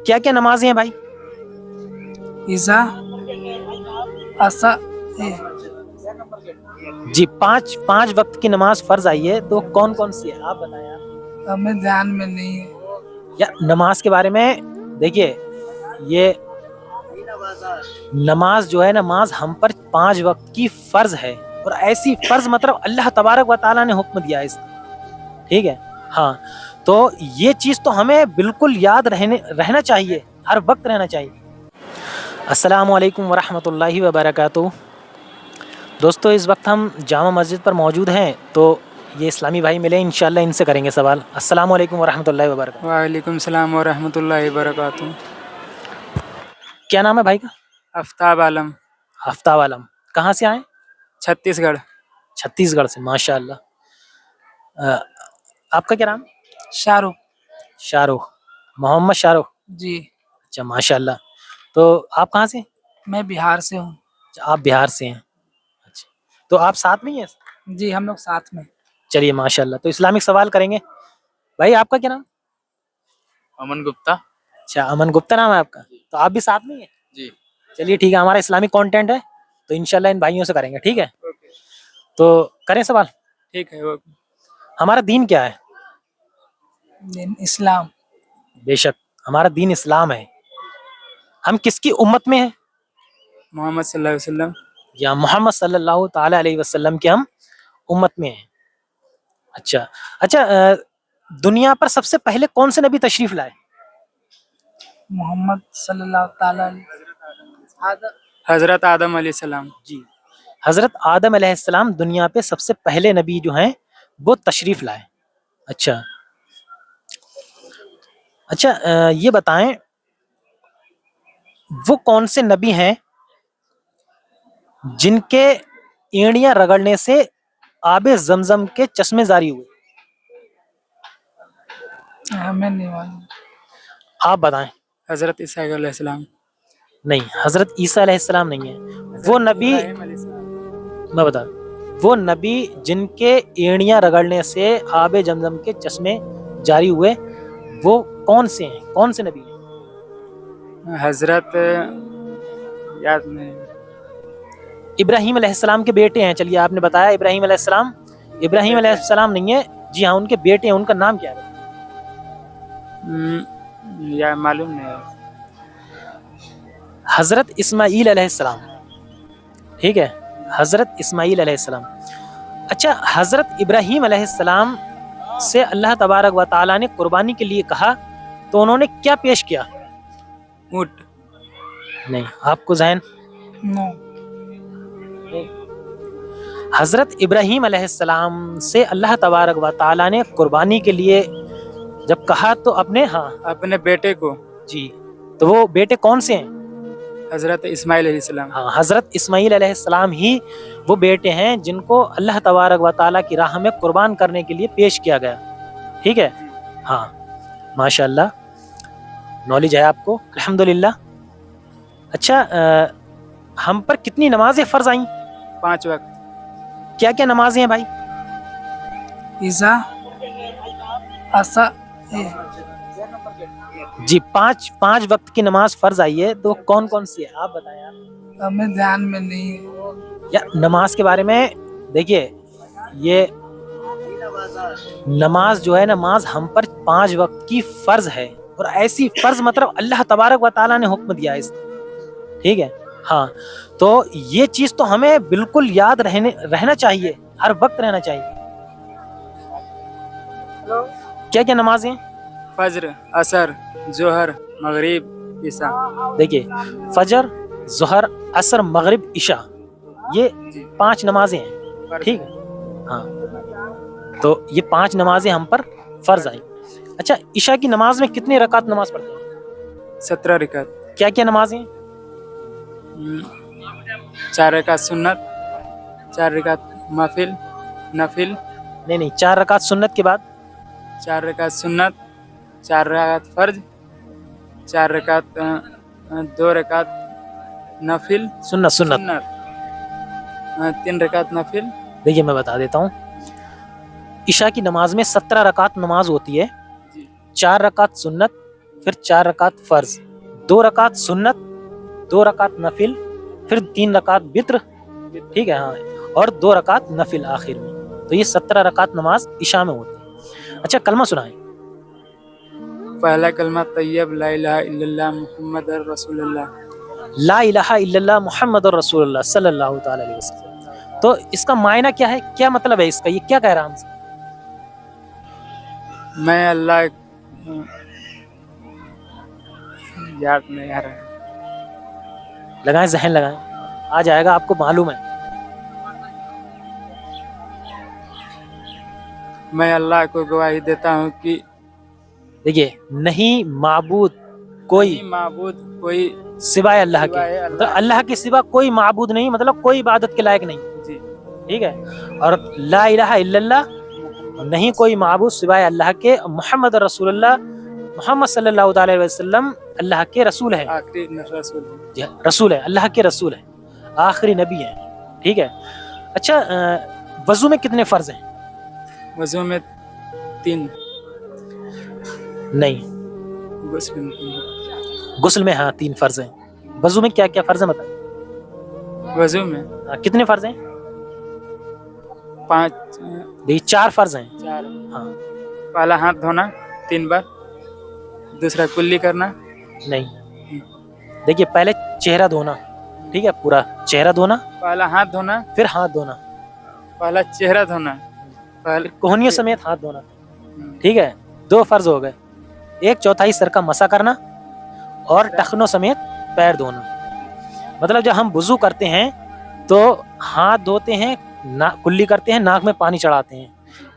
کیا کیا نمازیں ہیں بھائی؟ عیسیٰ اسا جی پانچ وقت کی نماز فرض آئی ہے، تو کون کون سی ہے آپ بتائیں آپ؟ ہمیں دھیان میں نہیں ہے. یا نماز کے بارے میں دیکھیے، یہ نماز جو ہے، نماز ہم پر 5 وقت کی فرض ہے، اور ایسی فرض مطلب اللہ تبارک و تعالیٰ نے حکم دیا ہے اس کا، ٹھیک ہے؟ ہاں، تو یہ چیز تو ہمیں بالکل یاد رہنا چاہیے، ہر وقت رہنا چاہیے. السلام علیکم ورحمۃ اللہ وبرکاتہ. دوستو، اس وقت ہم جامع مسجد پر موجود ہیں، تو یہ اسلامی بھائی ملے، انشاءاللہ ان سے کریں گے سوال. السلام علیکم ورحمۃ اللہ وبرکاتہ. وعلیکم السلام ورحمۃ اللہ وبرکاتہ. کیا نام ہے بھائی کا؟ آفتاب عالم. آفتاب عالم. کہاں سے آئیں؟ چھتیس گڑھ. چھتیس گڑھ سے، ماشاء اللہ. آپ کا کیا نام؟ شاہ رخ. شاہ رخ، محمد شاہ رخ. جی. اچھا، ماشاء اللہ. تو آپ کہاں سے؟ میں بہار سے ہوں. آپ بہار سے ہیں. اچھا، تو آپ ساتھ میں ہی ہیں؟ جی، ہم لوگ ساتھ میں. چلیے ماشاء اللہ. تو اسلامک سوال کریں گے. بھائی آپ کا کیا نام؟ امن گپتا. اچھا، امن گپتا نام ہے آپ کا. تو آپ بھی ساتھ میں ہی ہیں؟ جی. چلیے ٹھیک ہے، ہمارا اسلامک کانٹینٹ ہے، تو انشاءاللہ ان بھائیوں سے کریں گے، ٹھیک ہے؟ تو کریں سوال. ٹھیک ہے. ہمارا دین کیا ہے؟ دین اسلام. بے شک، ہمارا دین اسلام ہے. ہم کس کی امت میں ہیں؟ محمد صلی اللہ علیہ وسلم. یا محمد صلی اللہ تعالی علیہ وسلم کے ہم امت میں ہیں. اچھا، دنیا پر سب سے پہلے کون سے نبی تشریف لائے؟ محمد صلی اللہ تعالی حضرت آدم علیہ السلام. جی، حضرت آدم علیہ السلام دنیا پہ سب سے پہلے نبی جو ہیں وہ تشریف لائے. اچھا، یہ بتائیں وہ کون سے نبی ہیں جن کے اینڑیاں رگڑنے سے آب زمزم کے چشمے جاری ہوئے؟ ہمیں نہیں معلوم. آپ بتائیں. حضرت عیسیٰ علیہ السلام. نہیں، حضرت عیسیٰ علیہ السلام نہیں ہے. وہ نبی، میں بتا، وہ نبی جن کے اینڑیاں رگڑنے سے آب زمزم کے چشمے جاری ہوئے، وہ کون سے ہیں؟ کون سے نبی ہیں؟ حضرت یاد نہیں. ابراہیم علیہ السلام کے بیٹے ہیں. چلیے، آپ نے بتایا ابراہیم علیہ السلام. ابراہیم علیہ السلام نہیں ہے، جی ہاں، ان کے بیٹے ہیں. ان کا نام کیا ہے؟ یا معلوم نہیں. حضرت اسماعیل علیہ السلام. ٹھیک ہے، حضرت اسماعیل علیہ السلام. اچھا، حضرت ابراہیم علیہ السلام سے اللہ تبارک و تعالیٰ نے قربانی کے لیے کہا، تو انہوں نے کیا پیش کیا؟ اونٹ. نہیں، آپ کو ذہن؟ نو. حضرت ابراہیم علیہ السلام سے اللہ تبارک و تعالیٰ نے قربانی کے لیے جب کہا تو اپنے بیٹے کو. جی، تو وہ بیٹے کون سے ہیں؟ حضرت اسماعیل علیہ السلام. ہاں، حضرت اسماعیل علیہ السلام ہی وہ بیٹے ہیں جن کو اللہ تبارک و تعالیٰ کی راہ میں قربان کرنے کے لیے پیش کیا گیا. ٹھیک ہے، ہاں، ماشاء اللہ، نالج ہے آپ کو، الحمدللہ. اچھا، ہم پر کتنی نمازیں فرض آئیں؟ 5 وقت. کیا کیا نمازیں ہیں بھائی؟ عیسیٰ اسا. جی، پانچ وقت کی نماز فرض آئی ہے، تو کون کون سی ہے آپ بتائیں آپ؟ ہمیں دھیان میں نہیں ہے. یا نماز کے بارے میں دیکھیے، یہ نماز جو ہے، نماز ہم پر 5 وقت کی فرض ہے، اور ایسی فرض مطلب اللہ تبارک و تعالیٰ نے حکم دیا ہے اس کا، ٹھیک ہے؟ ہاں، تو یہ چیز تو ہمیں بالکل یاد رہنا چاہیے، ہر وقت رہنا چاہیے. کیا کیا نمازیں؟ فجر، عصر، ظہر، مغرب، عشاء. دیکھیے، فجر، ظہر، عصر، مغرب، عشاء، یہ 5 نمازیں ہیں، ٹھیک ہے؟ ہاں، تو یہ 5 نمازیں ہم پر فرض آئیں. اچھا، عشاء کی نماز میں کتنی رکعت نماز پڑھتے ہیں؟ 17 رکعت. کیا کیا نمازیں؟ 4 رکعت سنت، 4 رکعت نفل. نہیں، 4 رکعت سنت کے بعد 4 رکعت سنت، 4 رکعت فرض، 4 رکعت 2 رکعت نفل. سنت 3 رکعت نفل. دیکھیے، میں بتا دیتا ہوں. عشاء کی نماز میں 17 رکعت نماز ہوتی ہے. 4 رکعت سنت، پھر 4 رکعت فرض، 2 رکعت سنت، 2 رکعت نفل، پھر 3 رکعت وتر، ٹھیک ہے ہاں، اور 2 رکعت نفل آخر میں. تو یہ 17 رکعت نماز عشاء میں ہوتی ہے. اچھا کلمہ سنائیں. پہلا کلمہ طیب لا الہ الا اللہ محمد رسول اللہ. لا الہ الا اللہ محمد رسول اللہ صلی اللہ تعالی علیہ وسلم. تو اس کا معنی کیا ہے، کیا مطلب ہے اس کا، یہ کیا کہہ رہا ہم سے؟ میں اللہ یاد نہیں آ رہا ہے. لگائیں ذہن لگائیں، آ جائے گا، آپ کو معلوم ہے. میں اللہ کو گواہی دیتا ہوں کہ دیکھیے، نہیں معبود کوئی نہیں معبود کوئی سوائے اللہ کے، سوائے اللہ مطلب اللہ کے سوا کوئی معبود نہیں، مطلب کوئی عبادت کے لائق نہیں. جی ٹھیک ہے. اور لا الہ الا اللہ، نہیں کوئی معبود سوائے اللہ کے، محمد رسول اللہ، محمد صلی اللہ تعالی علیہ وسلم اللہ کے رسول ہے. آخری رسول ہے. جی ہاں، رسول ہے، اللہ کے رسول ہے، آخری نبی ہے. ٹھیک ہے. اچھا وضو میں کتنے فرض ہیں؟ وضو میں 3، نہیں، غسل میں 3. غسل میں ہاں 3 فرض ہیں. وضو میں کیا کیا فرض ہیں بتائیں. وضو میں کتنے فرض ہیں؟ 5 یہ 4 فرض ہیں. 4. ہاں پہلا ہاتھ دھونا 3 بار، دوسرا کلی کرنا. نہیں، دیکھیے پہلے چہرہ دھونا، ٹھیک ہے، پورا چہرہ دھونا، پہلا ہاتھ دھونا، پھر ہاتھ دھونا، پہلا چہرہ دھونا، پہلے کوہنیوں سمیت ہاتھ دھونا. ٹھیک ہے، 2 فرض ہو گئے. 1/4 سر کا مسح کرنا اور ٹخنوں سمیت پیر دھونا. مطلب جب ہم وضو کرتے ہیں تو ہاتھ دھوتے ہیں، کلی کرتے ہیں، ناک میں پانی چڑھاتے ہیں.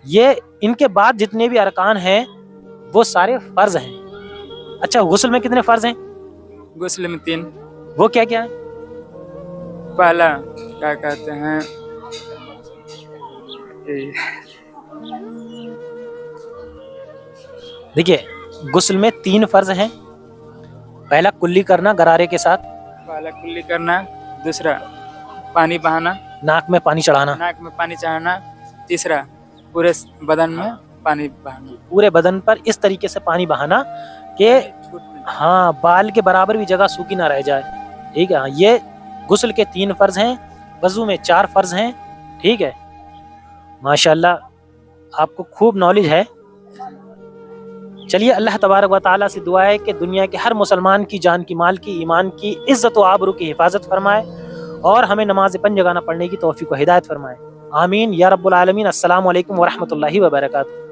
یہ ان کے بعد جتنے بھی ارکان ہیں وہ سارے فرض ہیں. اچھا غسل میں کتنے فرض ہیں؟ غسل میں 3. وہ کیا کیا ہے؟ پہلا کیا کہتے ہیں، دیکھیے غسل میں 3 فرض ہیں. پہلا کلی کرنا غرارے کے ساتھ، پہلا کلی کرنا، دوسرا پانی بہانا، ناک میں پانی چڑھانا، ناک میں پانی چڑھانا، تیسرا پورے بدن میں پانی بہانا. پورے بدن پر اس طریقے سے پانی بہانا کہ ہاں بال کے برابر بھی جگہ سوکھی نہ رہ جائے. ٹھیک ہے، یہ غسل کے 3 فرض ہیں. وضو میں 4 فرض ہیں. ٹھیک ہے، ماشاءاللہ آپ کو خوب نالج ہے. چلیے اللہ تبارک و تعالیٰ سے دعا ہے کہ دنیا کے ہر مسلمان کی جان کی، مال کی، ایمان کی، عزت و آبرو کی حفاظت فرمائے اور ہمیں نماز 5 جگانا پڑھنے کی توفیق و ہدایت فرمائے. آمین یا رب العالمین. السلام علیکم ورحمۃ اللہ وبرکاتہ.